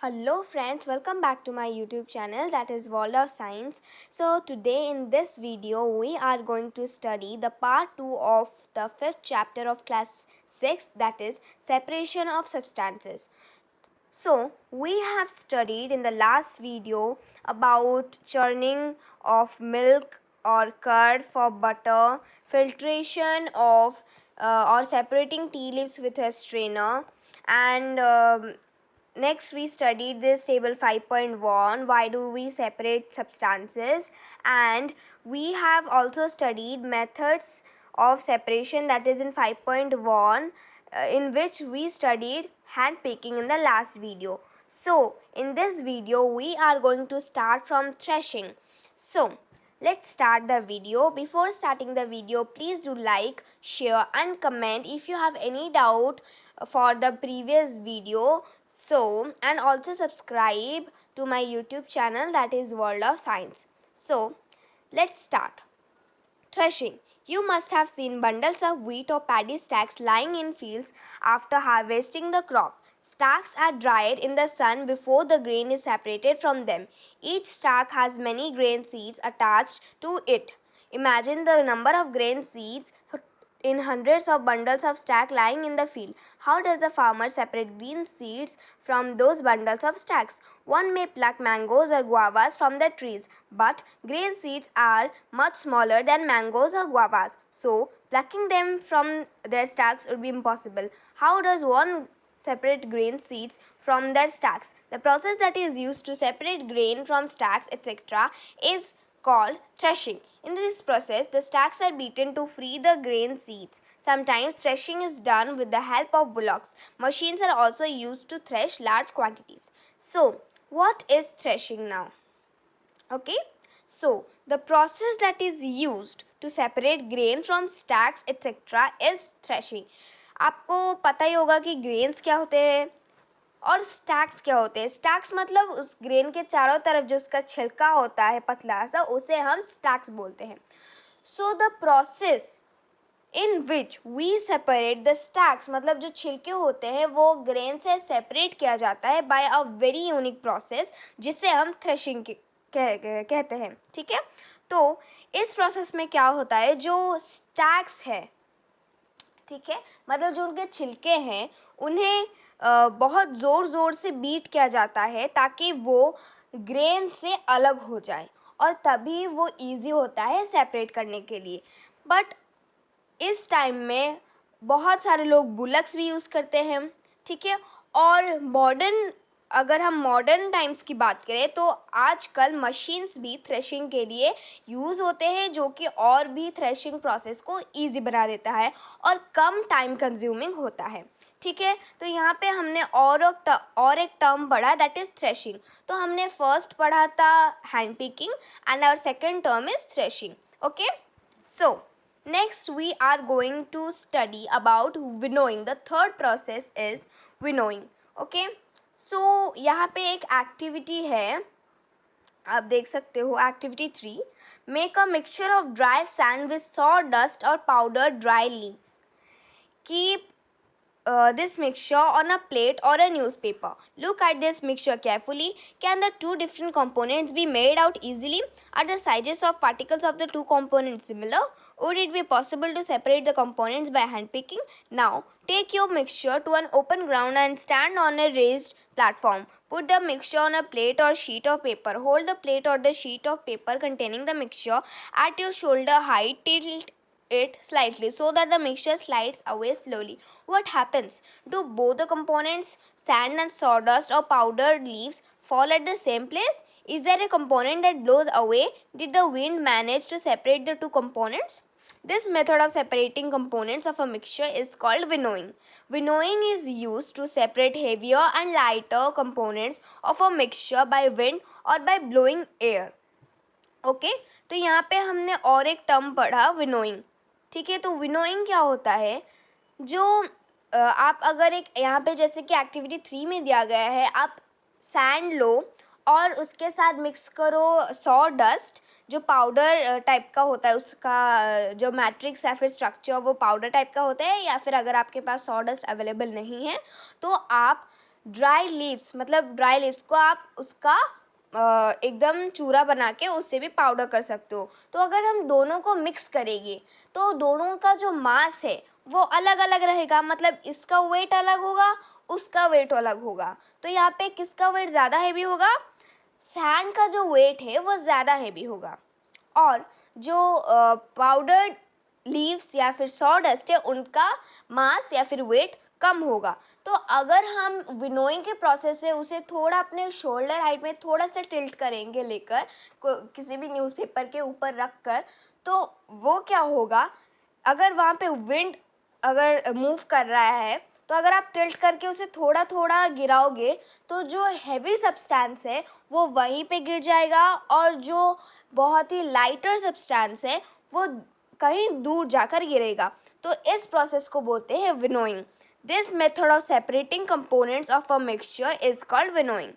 Hello friends, welcome back to my YouTube channel, that is World of Science. So today in this video we are going to study the part 2 of the 5th chapter of class 6, that is separation of substances. So we have studied in the last video about churning of milk or curd for butter, filtration of or separating tea leaves with a strainer, and next we studied this table 5.1, why do we separate substances, and we have also studied methods of separation, that is in 5.1, in which we studied hand picking in the last video. So in this video we are going to start from threshing. So let's start the video. Before starting the video, please do like, share and comment if you have any doubt for the previous video. So, and also subscribe to my YouTube channel, that is World of Science. So let's start. Threshing. You must have seen bundles of wheat or paddy stacks lying in fields after harvesting the crop. Stacks are dried in the sun before the grain is separated from them. Each stack has many grain seeds attached to it. Imagine the number of grain seeds in hundreds of bundles of stack lying in the field. How does the farmer separate green seeds from those bundles of stacks? One may pluck mangoes or guavas from the trees, but grain seeds are much smaller than mangoes or guavas, so plucking them from their stacks would be impossible. How does one separate grain seeds from their stacks? The process that is used to separate grain from stacks, etc., is called threshing. In this process, the stacks are beaten to free the grain seeds. Sometimes threshing is done with the help of bullocks. Machines are also used to thresh large quantities. So, what is threshing now? Okay, so the process that is used to separate grain from stacks etc. is threshing. आपको पता ही होगा कि grains क्या होते हैं और stacks क्या होते हैं. स्टैक्स मतलब उस ग्रेन के चारों तरफ जो उसका छिलका होता है पतला सा, उसे हम स्टैक्स बोलते हैं. So the process in which we separate the stacks, मतलब जो छिलके होते हैं वो ग्रेन से सेपरेट किया जाता है by a very unique process जिसे हम थ्रेशिंग कहते हैं. ठीक है, तो इस प्रोसेस में क्या होता है, जो स्टैक्स है, ठीक है, मतलब जो उनके छिलके हैं उन्हें बहुत ज़ोर से बीट किया जाता है ताकि वो ग्रेन से अलग हो जाए और तभी वो इजी होता है सेपरेट करने के लिए. बट इस टाइम में बहुत सारे लोग बुलक्स भी यूज़ करते हैं. ठीक है, और अगर हम मॉडर्न टाइम्स की बात करें तो आजकल मशीन्स भी थ्रेशिंग के लिए यूज़ होते हैं, जो कि और भी थ्रेशिंग प्रोसेस को इजी बना देता है और कम टाइम कंज्यूमिंग होता है. ठीक है, तो यहाँ पे हमने और एक टर्म पढ़ा, दैट इज़ थ्रेशिंग. तो हमने फर्स्ट पढ़ा था hand picking and our second term is threshing. Okay, so next we are going to study about winnowing. The third process is winnowing. Okay, so यहाँ पे एक एक्टिविटी है, आप देख सकते हो, activity 3. Make a mixture of dry sand with sawdust और powdered dry leaves. Keep this mixture on a plate or a newspaper. Look at this mixture carefully. Can the two different components be made out easily? Are the sizes of particles of the two components similar? Would it be possible to separate the components by hand picking? Now, take your mixture to an open ground and stand on a raised platform. Put the mixture on a plate or sheet of paper. Hold the plate or the sheet of paper containing the mixture at your shoulder height. Tilt it slightly so that the mixture slides away slowly. What happens? Do both the components, sand and sawdust or powdered leaves, fall at the same place? Is there a component that blows away? Did the wind manage to separate the two components? This method of separating components of a mixture is called winnowing. Winnowing is used to separate heavier and lighter components of a mixture by wind or by blowing air. Okay, तो यहाँ पे हमने और एक term पढ़ा, winnowing. ठीक है, तो विनोइंग क्या होता है, जो आप अगर एक यहाँ पे जैसे कि एक्टिविटी 3 में दिया गया है, आप सैंड लो और उसके साथ मिक्स करो सॉ-डस्ट, जो पाउडर टाइप का होता है, उसका जो मैट्रिक्स या फिर स्ट्रक्चर वो पाउडर टाइप का होता है, या फिर अगर आपके पास सॉ-डस्ट अवेलेबल नहीं है तो आप ड्राई लीव्स, मतलब ड्राई लीव्स को आप उसका एकदम चूरा बना के उससे भी पाउडर कर सकते हो। तो अगर हम दोनों को मिक्स करेंगे तो दोनों का जो मास है वो अलग अलग रहेगा, मतलब इसका वेट अलग होगा, उसका वेट अलग होगा। तो यहाँ पे किसका वेट ज़्यादा हैवी होगा? सैंड का जो वेट है वो ज़्यादा हैवी होगा, और जो पाउडर्ड लीव्स या फिर सॉडस्ट है उनका मास या फिर वेट कम होगा। तो अगर हम विनोइंग के प्रोसेस से उसे थोड़ा अपने शोल्डर हाइट में थोड़ा सा टिल्ट करेंगे लेकर किसी भी न्यूज़पेपर के ऊपर रख कर, तो वो क्या होगा, अगर वहाँ पे विंड अगर मूव कर रहा है तो अगर आप टिल्ट करके उसे थोड़ा थोड़ा गिराओगे तो जो हैवी सब्सटेंस है वो वहीं पे गिर जाएगा, और जो बहुत ही लाइटर सब्सटेंस है वो कहीं दूर जाकर गिरेगा। तो इस प्रोसेस को बोलते हैं winnowing. This method of separating components of a mixture is called winnowing.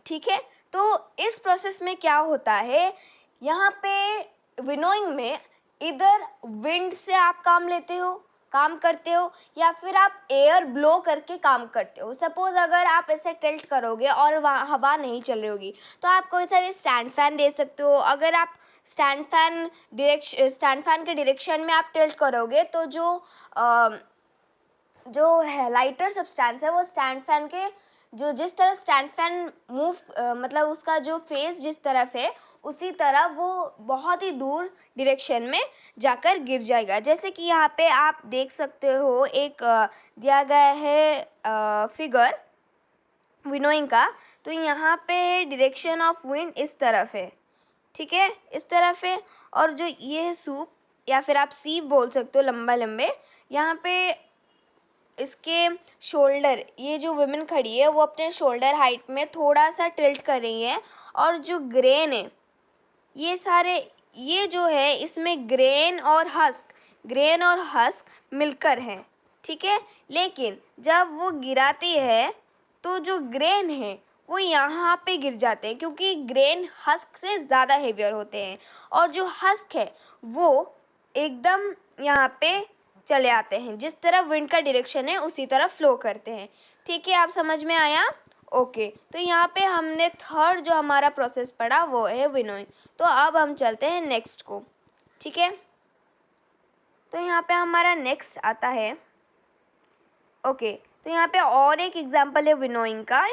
ठीक है, तो इस प्रोसेस में क्या होता है, यहाँ पे विनोइंग में इधर विंड से आप काम करते हो या फिर आप एयर ब्लो करके काम करते हो। सपोज अगर आप ऐसे टिल्ट करोगे और वहाँ हवा नहीं चल रही होगी तो आप कोई सा भी स्टैंड फैन दे सकते हो। अगर आप स्टैंड फैन के डायरेक्शन में आप टिल्ट करोगे तो जो है लाइटर सब्सटेंस है वो स्टैंड फैन के जो जिस तरह स्टैंड फैन मूव मतलब उसका जो फेस जिस तरफ है उसी तरह वो बहुत ही दूर डायरेक्शन में जाकर गिर जाएगा। जैसे कि यहाँ पे आप देख सकते हो एक दिया गया है फिगर विनोइंग का। तो यहाँ पे डायरेक्शन ऑफ विंड इस तरफ है, ठीक है, इस तरफ है, और जो ये है सूप या फिर आप सीव बोल सकते हो लंबा लंबे, यहाँ पे इसके शोल्डर, ये जो वुमेन खड़ी है वो अपने शोल्डर हाइट में थोड़ा सा टिल्ट कर रही है, और जो ग्रेन है ये सारे ये जो है इसमें ग्रेन और हस्क मिलकर हैं, ठीक है। लेकिन जब वो गिराती है तो जो ग्रेन है वो यहाँ पे गिर जाते हैं क्योंकि ग्रेन हस्क से ज़्यादा हेवियर होते हैं, और जो हस्क है वो एकदम यहाँ पे चले आते हैं, जिस तरफ विंड का डायरेक्शन है उसी तरफ फ्लो करते हैं। ठीक है, आप समझ में आया? ओके, तो यहाँ पे हमने थर्ड जो हमारा प्रोसेस पढ़ा वो है विनोइंग। तो अब हम चलते हैं नेक्स्ट को, ठीक है। तो यहाँ पे हमारा नेक्स्ट आता है, ओके, तो यहाँ पे और एक एग्जांपल है विनोइंग का।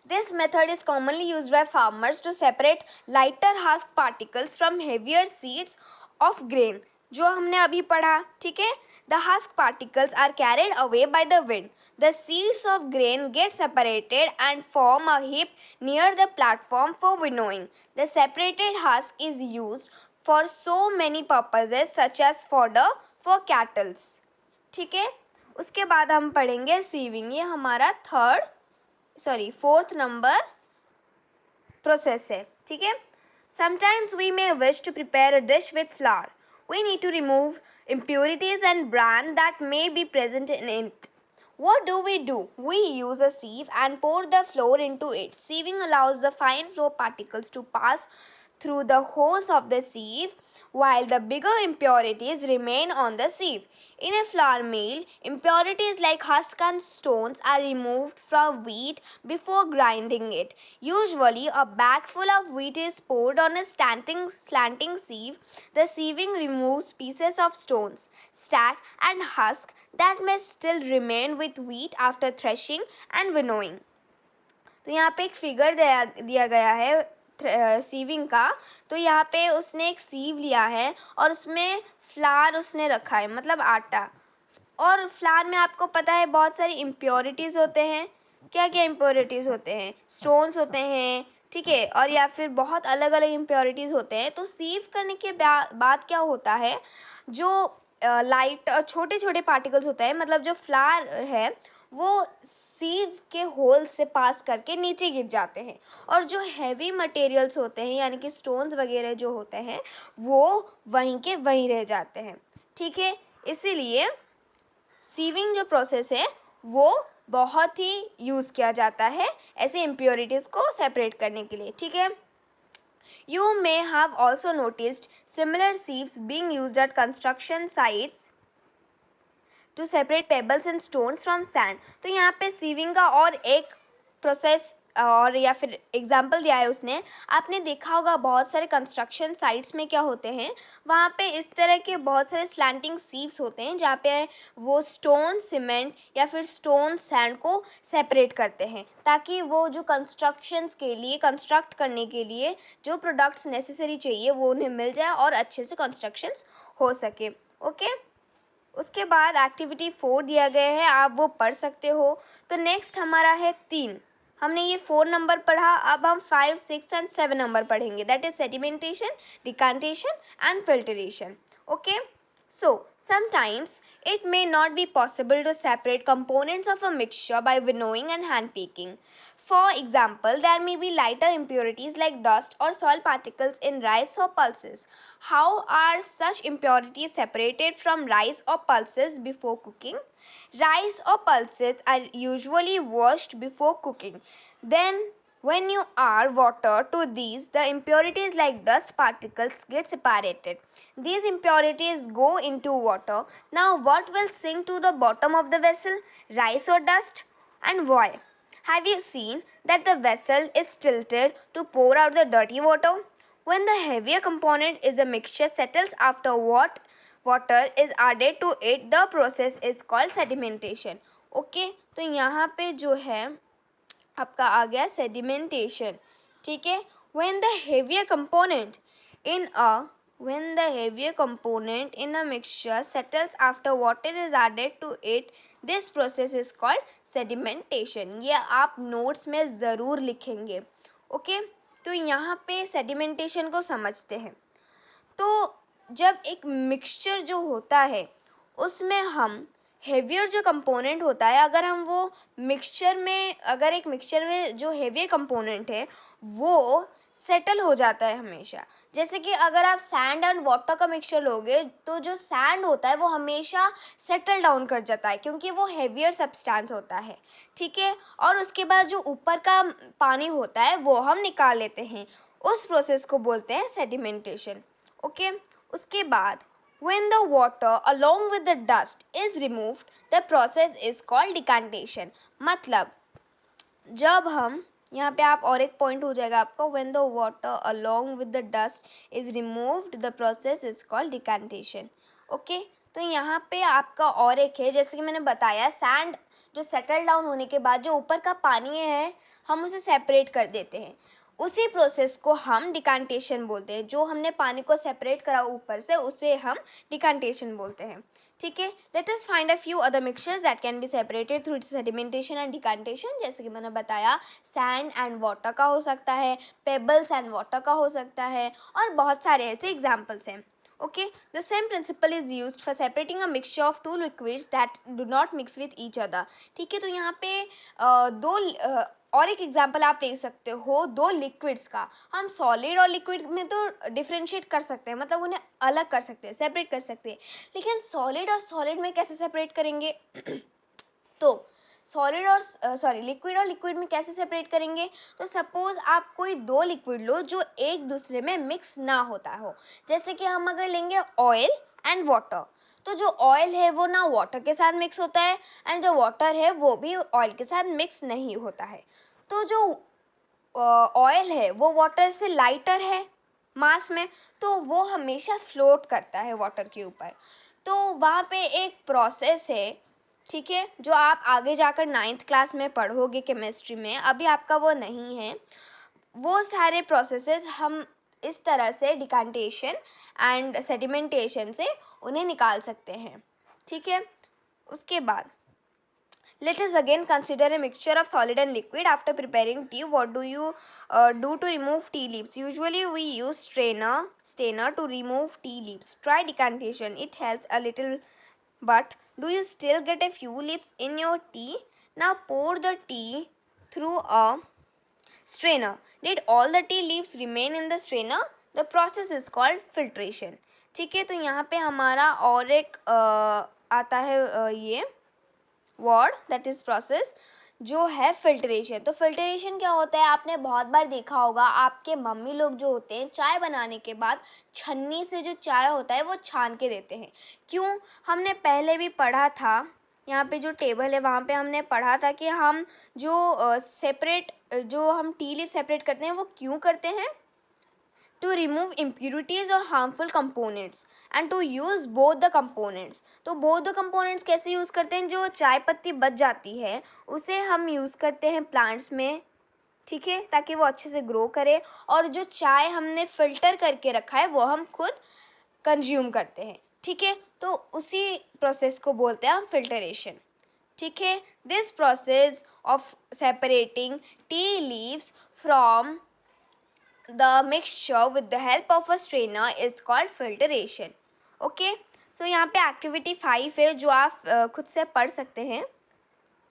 This method is commonly used by farmers to separate lighter husk particles from heavier seeds of grain, जो हमने अभी पढ़ा, ठीक है। The husk particles are carried away by the wind. The seeds of grain get separated and form a heap near the platform for winnowing. The separated husk is used for so many purposes such as fodder for cattle. ठीक है, उसके बाद हम पढ़ेंगे sieving. ये हमारा fourth number process है, ठीक है। Sometimes we may wish to prepare a dish with flour. We need to remove impurities and bran that may be present in it. What do? We use a sieve and pour the flour into it. Sieving allows the fine flour particles to pass through the holes of the sieve while the bigger impurities remain on the sieve. In a flour mill, impurities like husk and stones are removed from wheat before grinding it. Usually, a bag full of wheat is poured on a slanting sieve. The sieving removes pieces of stones, stack, and husk that may still remain with wheat after threshing and winnowing. तो यहाँ पे एक figure दिया गया है sieving का। तो यहाँ पे उसने एक सीव लिया है और उसमें फ्लावर उसने रखा है, मतलब आटा, और फ्लावर में आपको पता है बहुत सारी इम्प्योरिटीज़ होते हैं। क्या क्या इम्प्योरिटीज़ होते हैं? स्टोन्स होते हैं, ठीक है, और या फिर बहुत अलग अलग इम्प्योरिटीज़ होते हैं। तो सीव करने के बाद क्या होता है, जो लाइट छोटे छोटे पार्टिकल्स होते हैं, मतलब जो फ्लावर है वो सीव के होल से पास करके नीचे गिर जाते हैं, और जो हैवी मटेरियल्स होते हैं यानी कि स्टोन्स वगैरह जो होते हैं वो वहीं के वहीं रह जाते हैं, ठीक है। इसीलिए सीविंग जो प्रोसेस है वो बहुत ही यूज़ किया जाता है ऐसे इम्प्योरिटीज़ को सेपरेट करने के लिए, ठीक है। You may have also noticed similar sieves being used at construction sites to separate pebbles and stones from sand. तो यहाँ पे sieving का और एक प्रोसेस और या फिर एग्जाम्पल दिया है उसने. आपने देखा होगा बहुत सारे कंस्ट्रक्शन साइट्स में क्या होते हैं, वहाँ पे इस तरह के बहुत सारे स्लैंटिंग सीव्स होते हैं जहाँ पे वो स्टोन सीमेंट या फिर स्टोन सैंड को सेपरेट करते हैं, ताकि वो जो कंस्ट्रक्शंस के लिए कंस्ट्रक्ट करने के लिए जो प्रोडक्ट्स नेसेसरी चाहिए वो उन्हें मिल जाए और अच्छे से कंस्ट्रक्शंस हो सके. ओके. उसके बाद एक्टिविटी 4 दिया गया है, आप वो पढ़ सकते हो. तो नेक्स्ट हमारा है 3. हमने ये 4 नंबर पढ़ा, अब हम 5, 6 एंड 7 नंबर पढ़ेंगे. That is sedimentation, decantation and filtration. Okay. So, sometimes it may not be possible to separate components of a mixture by winnowing and hand picking. For example, there may be lighter impurities like dust or soil particles in rice or pulses. How are such impurities separated from rice or pulses before cooking? Rice or pulses are usually washed before cooking. Then, when you add water to these, the impurities like dust particles get separated. These impurities go into water. Now, what will sink to the bottom of the vessel? Rice or dust? And why? Have you seen that the vessel is tilted to pour out the dirty water? When the heavier component is a mixture settles after water is added to it, the process is called sedimentation. Okay, तो यहाँ पे जो है आपका आ गया sedimentation. ठीक है. When the heavier component in a mixture settles after water is added to it, this process is called sedimentation. ये आप नोट्स में ज़रूर लिखेंगे. ओके. तो यहाँ पे sedimentation को समझते हैं. तो जब एक मिक्सचर जो होता है उसमें हम हेवियर जो कंपोनेंट होता है, अगर हम वो अगर एक मिक्सचर में जो हेवियर कंपोनेंट है वो सेटल हो जाता है हमेशा. जैसे कि अगर आप सैंड एंड वाटर का मिक्सचर लोगे तो जो सैंड होता है वो हमेशा सेटल डाउन कर जाता है क्योंकि वो हेवियर सब्सटेंस होता है. ठीक है. और उसके बाद जो ऊपर का पानी होता है वो हम निकाल लेते हैं. उस प्रोसेस को बोलते हैं सेडिमेंटेशन. ओके. उसके बाद when the water along with the dust is removed, the process is called decantation. मतलब जब हम यहाँ पे आप और एक पॉइंट हो जाएगा आपको, when the water along with the dust is removed, the process is called decantation. Okay. तो यहाँ पे आपका और एक है, जैसे कि मैंने बताया सैंड जो सेटल डाउन होने के बाद जो ऊपर का पानी है हम उसे सेपरेट कर देते हैं. उसी प्रोसेस को हम डिकांटेशन बोलते हैं. जो हमने पानी को सेपरेट करा ऊपर से उसे हम डिकांटेशन बोलते हैं. ठीक है. Let us find a few other mixtures that can be separated through sedimentation and decantation. जैसे कि मैंने बताया सैंड एंड वाटर का हो सकता है, पेबल्स एंड वाटर का हो सकता है, और बहुत सारे ऐसे एग्जाम्पल्स हैं. Okay, the same principle is used for separating a mixture of two liquids that do not mix with each other. ठीक है. तो यहाँ पे और एक एग्जाम्पल आप ले सकते हो दो लिक्विड्स का. हम सॉलिड और लिक्विड में तो डिफ्रेंशिएट कर सकते हैं, मतलब उन्हें अलग कर सकते हैं, सेपरेट कर सकते हैं. लेकिन सॉलिड और सॉलिड में कैसे सेपरेट करेंगे? तो लिक्विड और लिक्विड में कैसे सेपरेट करेंगे? तो सपोज आप कोई दो लिक्विड लो जो एक दूसरे में मिक्स ना होता हो. जैसे कि हम अगर लेंगे ऑयल एंड वाटर, तो जो ऑयल है वो ना वाटर के साथ मिक्स होता है एंड जो वाटर है वो भी ऑयल के साथ मिक्स नहीं होता है. तो जो ऑयल है वो वाटर से लाइटर है मास में, तो वो हमेशा फ्लोट करता है वाटर के ऊपर. तो वहाँ पे एक प्रोसेस है, ठीक है, जो आप आगे जाकर 9th क्लास में पढ़ोगे केमिस्ट्री में. अभी आपका वो नहीं है. वो सारे प्रोसेसेस हम इस तरह से डिकांटेशन एंड सेडिमेंटेशन से उन्हें निकाल सकते हैं. ठीक है. उसके बाद let us again consider a mixture of solid and liquid. After preparing tea, what do you do to remove tea leaves? Usually we use strainer to remove tea leaves. Try decantation, it helps a little, but do you still get a few leaves in your tea? Now pour the tea through a strainer. Did all the tea leaves remain in the strainer? The process is called filtration. ठीक है. तो यहाँ पे हमारा और एक आता है ये word, that is process. जो है फिल्ट्रेशन। तो फिल्ट्रेशन क्या होता है, आपने बहुत बार देखा होगा, आपके मम्मी लोग जो होते हैं चाय बनाने के बाद छन्नी से जो चाय होता है वो छान के देते हैं। क्यों? हमने पहले भी पढ़ा था, यहाँ पे जो टेबल है वहाँ पे हमने पढ़ा था कि हम जो सेपरेट जो हम टी लीफ सेपरेट करते हैं वो क्यों करते हैं? To remove impurities or harmful components and to use both the components। तो both the components कैसे यूज़ करते हैं? जो चाय पत्ती बच जाती है उसे हम यूज़ करते हैं प्लांट्स में, ठीक है, ताकि वो अच्छे से ग्रो करे, और जो चाय हमने फ़िल्टर करके रखा है वो हम खुद कंज्यूम करते हैं, ठीक है। तो उसी प्रोसेस को बोलते हैं हम फिल्टरेशन, ठीक है। This process of separating tea leaves from the mixture with the help of a strainer is called filtration। Okay, so यहाँ पे एक्टिविटी 5 है जो आप खुद से पढ़ सकते हैं,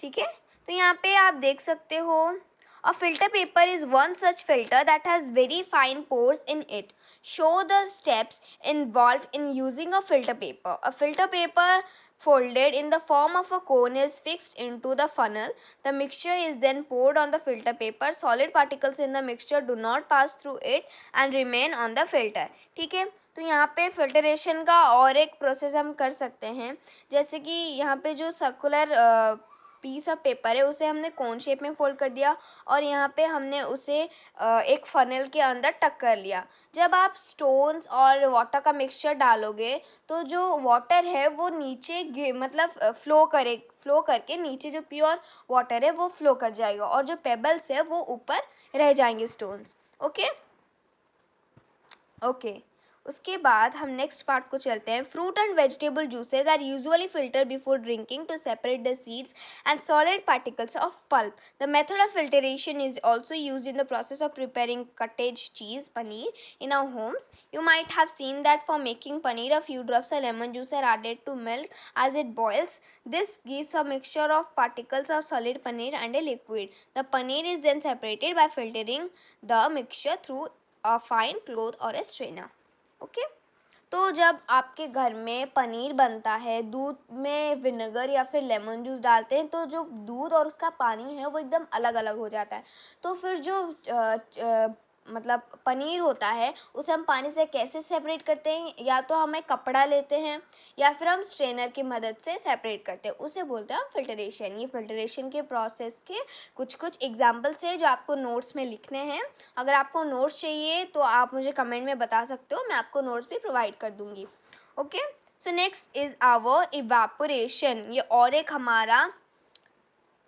ठीक है। तो यहाँ पे आप देख सकते हो, a filter paper is one such filter that has very fine pores in it। Show the steps involved in using a filter paper। A filter paper folded in the form of a cone is fixed into the funnel। The mixture is then poured on the filter paper। Solid particles in the mixture do not pass through it and remain on the filter। ठीक है, तो यहाँ पे filtration का और एक process हम कर सकते हैं, जैसे कि यहाँ पे जो सर्कुलर पीस ऑफ पेपर है उसे हमने कोन शेप में फोल्ड कर दिया और यहाँ पे हमने उसे एक फनल के अंदर टक कर लिया। जब आप स्टोन्स और वाटर का मिक्सचर डालोगे तो जो वाटर है वो नीचे मतलब फ्लो करके नीचे जो प्योर वाटर है वो फ्लो कर जाएगा और जो पेबल्स है वो ऊपर रह जाएंगे स्टोन्स। ओके ओके, उसके बाद हम नेक्स्ट पार्ट को चलते हैं। Fruit and vegetable juices are usually filter before drinking to separate the seeds and solid particles of pulp. The method of filtration is also used in the process of preparing cottage cheese paneer in our homes। You might have seen that for making paneer, a few drops of lemon juice are added to milk as it boils। This gives a mixture of particles of solid paneer and a liquid। The paneer is then separated by filtering the mixture through a fine cloth or a strainer। Okay, तो जब आपके घर में पनीर बनता है, दूध में vinegar या फिर लेमन जूस डालते हैं तो जो दूध और उसका पानी है वो एकदम अलग अलग हो जाता है। तो फिर जो मतलब पनीर होता है उसे हम पानी से कैसे सेपरेट करते हैं? या तो हम एक कपड़ा लेते हैं या फिर हम स्ट्रेनर की मदद से सेपरेट करते हैं, उसे बोलते हैं हम फिल्टरेशन। ये फिल्टरेशन के प्रोसेस के कुछ कुछ एग्जांपल्स हैं जो आपको नोट्स में लिखने हैं। अगर आपको नोट्स चाहिए तो आप मुझे कमेंट में बता सकते हो, मैं आपको नोट्स भी प्रोवाइड कर दूँगी। Okay, so next is our evaporation. ये और एक हमारा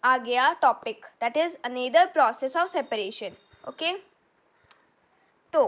आ गया topic, that is another process of separation. Okay, तो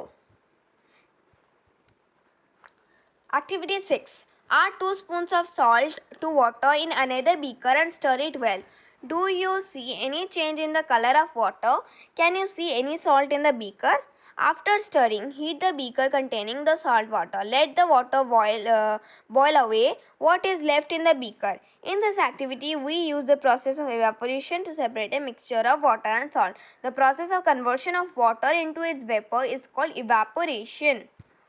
activity 6, add 2 spoons of salt to water in another beaker and stir it well। Do you see any change in the color of water? Can you see any salt in the beaker? After stirring, heat the beaker containing the salt water। Let the water boil away what is left in the beaker। In this activity, we use the process of evaporation to separate a mixture of water and salt। The process of conversion of water into its vapor is called evaporation।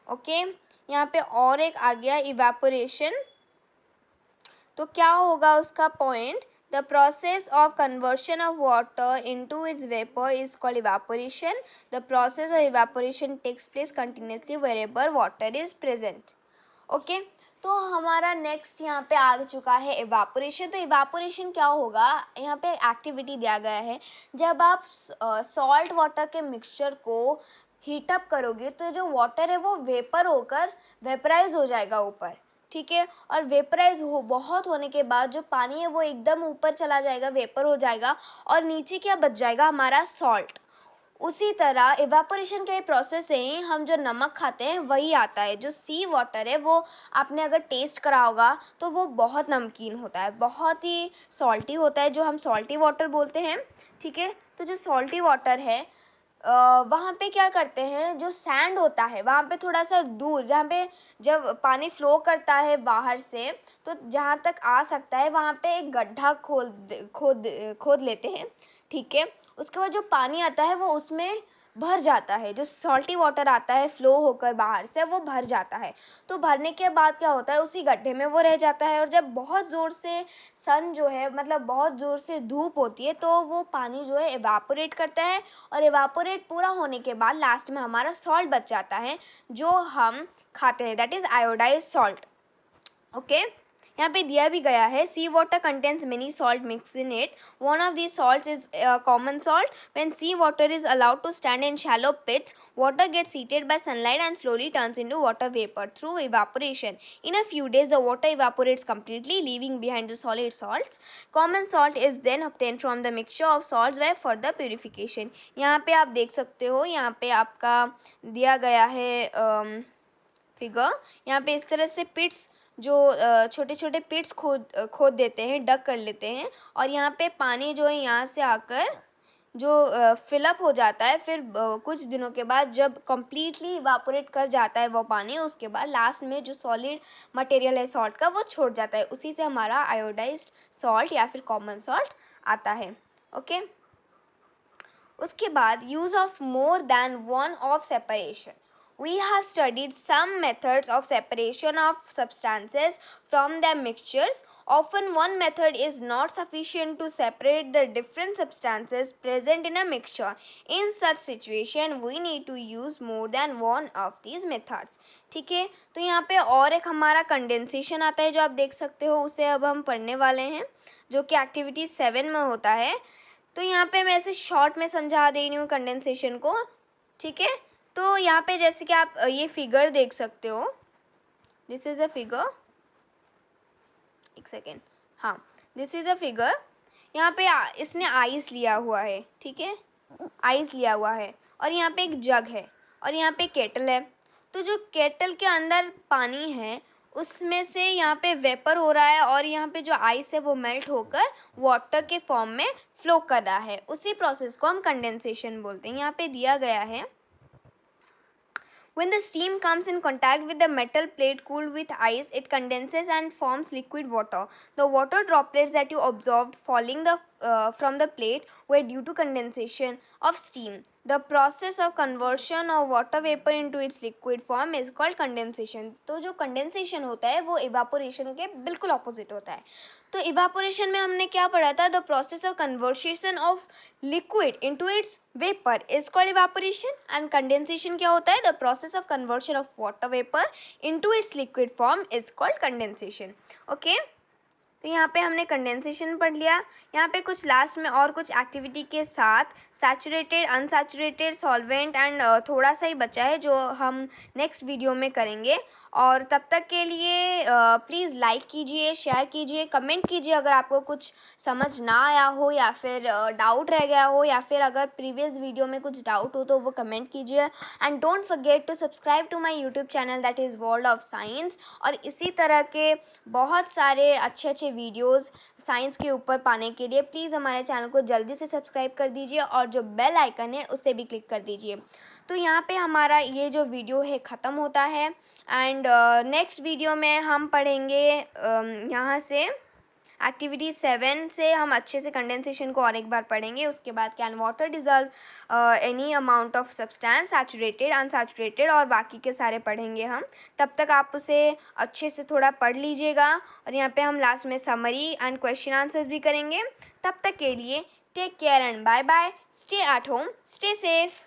Okay, यहाँ पे और एक आ गया evaporation। तो क्या होगा उसका point? The process of conversion of water into its vapor is called evaporation। The process of evaporation takes place continuously wherever water is present। Okay, तो हमारा नेक्स्ट यहाँ पे आ चुका है इवापोरेशन। तो इवापोरेशन क्या होगा? यहाँ पे एक्टिविटी दिया गया है, जब आप सॉल्ट वाटर के मिक्सचर को हीटअप करोगे तो जो वाटर है वो वेपर होकर वेपराइज हो जाएगा ऊपर, ठीक है। और वेपराइज बहुत होने के बाद जो पानी है वो एकदम ऊपर चला जाएगा, वेपर हो जाएगा और नीचे क्या बच जाएगा? हमारा सॉल्ट। उसी तरह इवापोरेशन के प्रोसेस से ही हम जो नमक खाते हैं वही आता है। जो सी वाटर है वो आपने अगर टेस्ट करा होगा तो वो बहुत नमकीन होता है, बहुत ही सॉल्टी होता है, जो हम सॉल्टी वाटर बोलते हैं, ठीक है। तो जो सॉल्टी वाटर है वहाँ पे क्या करते हैं, जो सैंड होता है वहाँ पे थोड़ा सा दूर, जहाँ पे जब पानी फ्लो करता है बाहर से तो जहाँ तक आ सकता है वहाँ पे एक गड्ढा खोद लेते हैं, ठीक है। उसके बाद जो पानी आता है वो उसमें भर जाता है, जो सॉल्टी वाटर आता है फ्लो होकर बाहर से वो भर जाता है। तो भरने के बाद क्या होता है, उसी गड्ढे में वो रह जाता है, और जब बहुत ज़ोर से सन जो है मतलब बहुत ज़ोर से धूप होती है तो वो पानी जो है इवापोरेट करता है, और इवापोरेट पूरा होने के बाद लास्ट में हमारा सॉल्ट बच जाता है जो हम खाते हैं, that is iodise salt. Okay, यहाँ पे दिया भी गया है, sea water contains many salt mix in it, one of these salts is common salt. When sea water is allowed to stand in shallow pits, water gets heated by sunlight and slowly turns into water vapor through evaporation. In a few days the water evaporates completely, leaving behind the solid salts. Common salt is then obtained from the mixture of salts by further purification. यहाँ पे आप देख सकते हो, यहाँ पे आपका दिया गया है फिगर, यहाँ पे इस तरह से पिट्स जो छोटे छोटे पिट्स खोद देते हैं, डग कर लेते हैं, और यहाँ पे पानी जो है यहाँ से आकर जो फिलअप हो जाता है, फिर कुछ दिनों के बाद जब कम्प्लीटली इवापोरेट कर जाता है वो पानी, उसके बाद लास्ट में जो सॉलिड मटेरियल है सॉल्ट का वो छोड़ जाता है, उसी से हमारा आयोडाइज्ड सॉल्ट या फिर कॉमन सॉल्ट आता है। ओके, उसके बाद use of more than one of separation. We have studied some methods of separation of substances from their mixtures. Often one method is not sufficient to separate the different substances present in a mixture. In such situation, we need to use more than one of these methods. ठीक है, तो यहाँ पे और एक हमारा condensation आता है जो आप देख सकते हो, उसे अब हम पढ़ने वाले हैं, जो कि एक्टिविटी 7 में होता है। तो यहाँ पे मैं ऐसे शॉर्ट में समझा दे रही हूँ कंडेंसेशन को, ठीक है। तो यहाँ पे जैसे कि आप ये फिगर देख सकते हो, दिस इज़ अ फिगर, एक सेकेंड, हाँ दिस इज़ अ फिगर। यहाँ पे इसने आइस लिया हुआ है, ठीक है, आइस लिया हुआ है, और यहाँ पे एक जग है, और यहाँ पे केटल है। तो जो केटल के अंदर पानी है उसमें से यहाँ पे वेपर हो रहा है, और यहाँ पे जो आइस है वो मेल्ट होकर वाटर के फॉर्म में फ्लो कर रहा है, उसी प्रोसेस को हम कंडेंसेशन बोलते हैं। यहाँ पे दिया गया है, when the steam comes in contact with the metal plate cooled with ice, it condenses and forms liquid water. The water droplets that you observed falling from the plate were due to condensation of steam. The process of conversion of water vapor into its liquid form is called condensation. तो जो condensation होता है वो evaporation के बिल्कुल opposite होता है। तो evaporation में हमने क्या पढ़ा था, the process of conversion of liquid into its vapor is called evaporation, and condensation क्या होता है, the process of conversion of water vapor into its liquid form is called condensation. Okay, तो यहाँ पे हमने कंडेंसेशन पढ़ लिया। यहाँ पे कुछ लास्ट में और कुछ एक्टिविटी के साथ सैचुरेटेड, अनसैचुरेटेड, सॉल्वेंट एंड थोड़ा सा ही बचा है जो हम नेक्स्ट वीडियो में करेंगे। और तब तक के लिए प्लीज़ लाइक कीजिए, शेयर कीजिए, कमेंट कीजिए अगर आपको कुछ समझ ना आया हो या फिर डाउट रह गया हो, या फिर अगर प्रीवियस वीडियो में कुछ डाउट हो तो वो कमेंट कीजिए। And don't forget to subscribe to my YouTube channel that is world of science. और इसी तरह के बहुत सारे अच्छे अच्छे वीडियोज़ साइंस के ऊपर पाने के लिए प्लीज़ हमारे चैनल को जल्दी से सब्सक्राइब कर दीजिए, और जो बेल आइकन है उसे भी क्लिक कर दीजिए। तो यहाँ पे हमारा ये जो वीडियो है ख़त्म होता है, एंड नेक्स्ट वीडियो में हम पढ़ेंगे यहाँ से एक्टिविटी 7 से हम अच्छे से कंडेंसेशन को और एक बार पढ़ेंगे। उसके बाद can water dissolve any amount of substance, saturated, unsaturated, और बाकी के सारे पढ़ेंगे हम। तब तक आप उसे अच्छे से थोड़ा पढ़ लीजिएगा, और यहाँ पे हम लास्ट में समरी एंड क्वेश्चन आंसर्स भी करेंगे। तब तक के लिए take care and bye bye, stay at home, stay safe.